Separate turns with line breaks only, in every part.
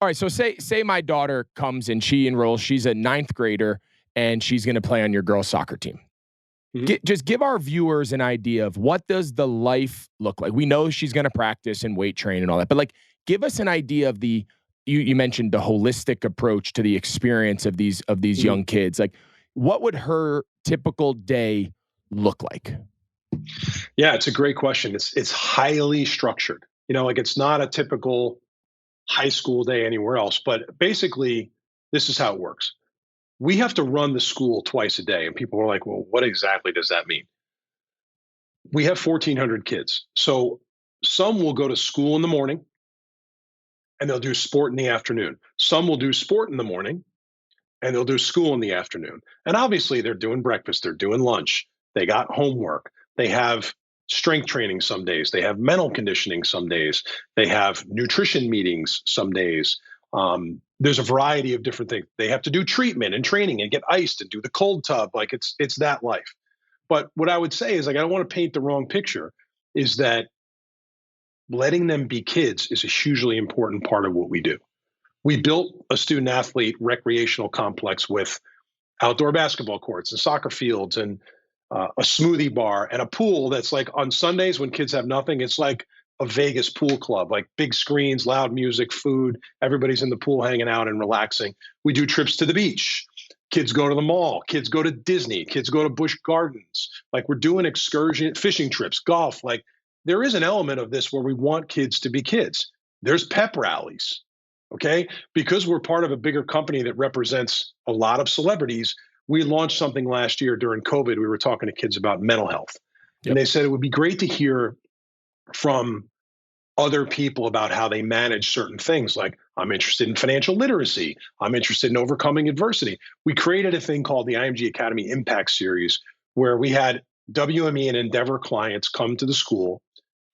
All right. So say my daughter comes and she enrolls. She's a ninth grader and she's going to play on your girls' soccer team.
Mhm.
Just give our viewers an idea of what does the life look like. We know she's going to practice and weight train and all that, but like, give us an idea of you mentioned the holistic approach to the experience of these
Mhm.
young kids. Like, what would her typical day look like?
Yeah, it's a great question. It's highly structured. Like it's not a typical high school day anywhere else, but basically this is how it works. We have to run the school twice a day, and people are like, "Well, what exactly does that mean?" We have 1,400 kids. So some will go to school in the morning and they'll do sport in the afternoon. Some will do sport in the morning and they'll do school in the afternoon. And obviously, they're doing breakfast, they're doing lunch, they got homework, they have strength training some days, they have mental conditioning some days, they have nutrition meetings some days. There's a variety of different things. They have to do treatment and training and get iced and do the cold tub. Like it's that life. But what I would say is, like, I don't want to paint the wrong picture, is that letting them be kids is a hugely important part of what we do. We built a student athlete recreational complex with outdoor basketball courts and soccer fields and a smoothie bar and a pool that's like on Sundays when kids have nothing, it's like a Vegas pool club, like big screens, loud music, food. Everybody's in the pool hanging out and relaxing. We do trips to the beach. Kids go to the mall. Kids go to Disney. Kids go to Busch Gardens. Like we're doing excursion, fishing trips, golf. Like there is an element of this where we want kids to be kids. There's pep rallies. Okay. Because we're part of a bigger company that represents a lot of celebrities, we launched something last year during COVID. We were talking to kids about mental health. And
Yep.
they said it would be great to hear from other people about how they manage certain things. Like, I'm interested in financial literacy. I'm interested in overcoming adversity. We created a thing called the IMG Academy Impact Series, where we had WME and Endeavor clients come to the school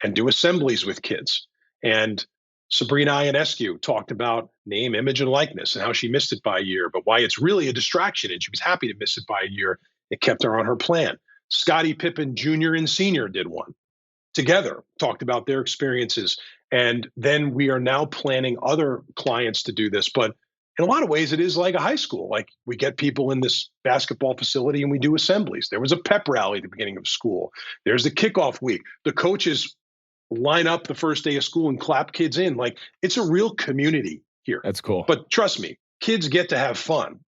and do assemblies with kids. And Sabrina Ionescu talked about name, image, and likeness and how she missed it by a year, but why it's really a distraction. And she was happy to miss it by a year. It kept her on her plan. Scottie Pippen Jr. and Sr. did one together, talked about their experiences. And then we are now planning other clients to do this. But in a lot of ways, it is like a high school. Like we get people in this basketball facility and we do assemblies. There was a pep rally at the beginning of school. There's the kickoff week. The coaches line up the first day of school and clap kids in. Like it's a real community here.
That's cool.
But trust me, kids get to have fun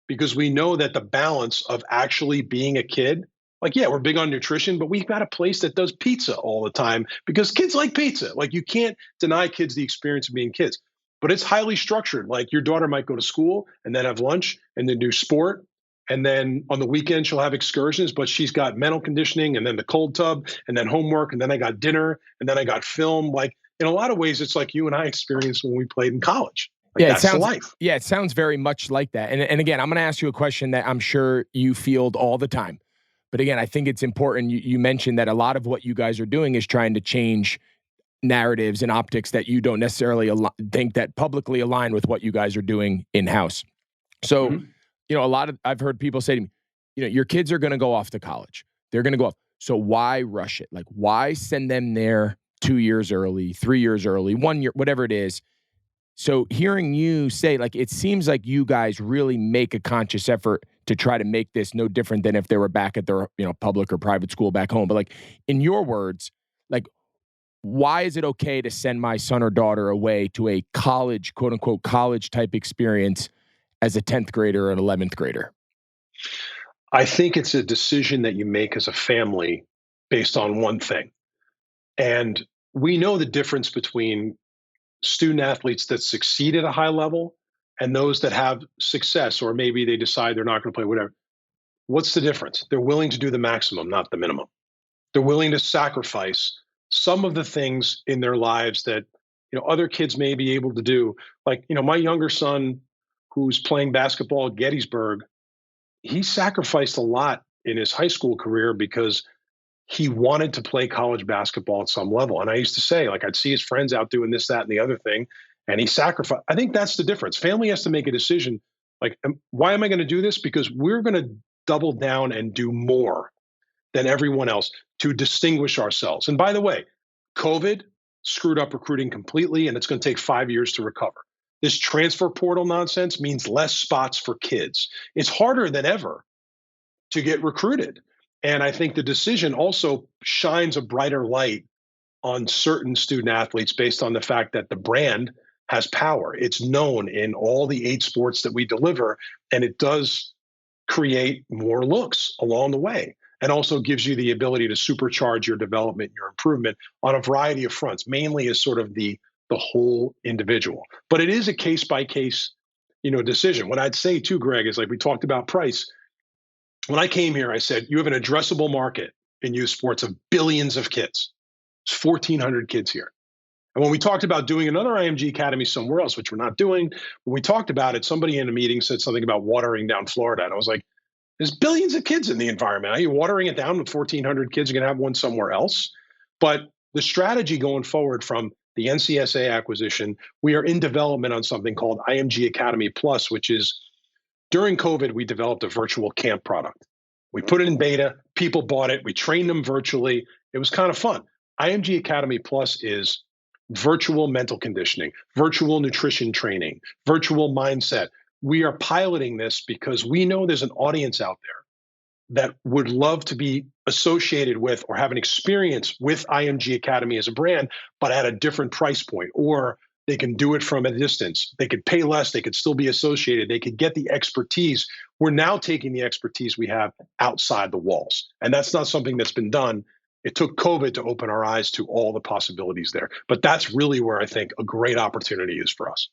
because we know that the balance of actually being a kid, like, yeah, we're big on nutrition, but we've got a place that does pizza all the time because kids like pizza. Like you can't deny kids the experience of being kids, but it's highly structured. Like your daughter might go to school and then have lunch and then do sport. And then on the weekend, she'll have excursions, but she's got mental conditioning and then the cold tub and then homework. And then I got dinner and then I got film. Like in a lot of ways, it's like you and I experienced when we played in college. Like
Yeah,
that's the life.
Yeah, it sounds very much like that. And again, I'm going to ask you a question that I'm sure you field all the time. But again, I think it's important. You mentioned that a lot of what you guys are doing is trying to change narratives and optics that you don't necessarily think that publicly align with what you guys are doing in-house. So, I've heard people say to me, your kids are going to go off to college. They're going to go off. So why rush it? Like, why send them there 2 years early, 3 years early, 1 year, whatever it is? So hearing you say, like, it seems like you guys really make a conscious effort to try to make this no different than if they were back at their, public or private school back home. But like, in your words, like, why is it okay to send my son or daughter away to a college, quote unquote, college type experience as a 10th grader or an 11th grader?
I think it's a decision that you make as a family based on one thing. And we know the difference between student athletes that succeed at a high level and those that have success, or maybe they decide they're not going to play, whatever. What's the difference? They're willing to do the maximum, not the minimum. They're willing to sacrifice some of the things in their lives that other kids may be able to do. Like, my younger son who's playing basketball at Gettysburg, he sacrificed a lot in his high school career because he wanted to play college basketball at some level. And I used to say, like, I'd see his friends out doing this, that, and the other thing, and he sacrificed. I think that's the difference. Family has to make a decision. Like, why am I going to do this? Because we're going to double down and do more than everyone else to distinguish ourselves. And by the way, COVID screwed up recruiting completely, and it's going to take 5 years to recover. This transfer portal nonsense means less spots for kids. It's harder than ever to get recruited. And I think the decision also shines a brighter light on certain student athletes based on the fact that the brand has power. It's known in all the 8 sports that we deliver, and it does create more looks along the way, and also gives you the ability to supercharge your development, your improvement on a variety of fronts, mainly as sort of the whole individual. But it is a case by case, decision. What I'd say too, Greg, is like we talked about price. When I came here, I said you have an addressable market in youth sports of billions of kids. There's 1,400 kids here. And when we talked about doing another IMG Academy somewhere else, which we're not doing, when we talked about it, somebody in a meeting said something about watering down Florida. And I was like, there's billions of kids in the environment. Are you watering it down with 1,400 kids? You're going to have one somewhere else. But the strategy going forward from the NCSA acquisition, we are in development on something called IMG Academy Plus, which is during COVID, we developed a virtual camp product. We put it in beta, people bought it, we trained them virtually. It was kind of fun. IMG Academy Plus is virtual mental conditioning, virtual nutrition training, virtual mindset. We are piloting this because we know there's an audience out there that would love to be associated with or have an experience with IMG Academy as a brand, but at a different price point, or they can do it from a distance. They could pay less. They could still be associated. They could get the expertise. We're now taking the expertise we have outside the walls. And that's not something that's been done. It took COVID to open our eyes to all the possibilities there. But that's really where I think a great opportunity is for us.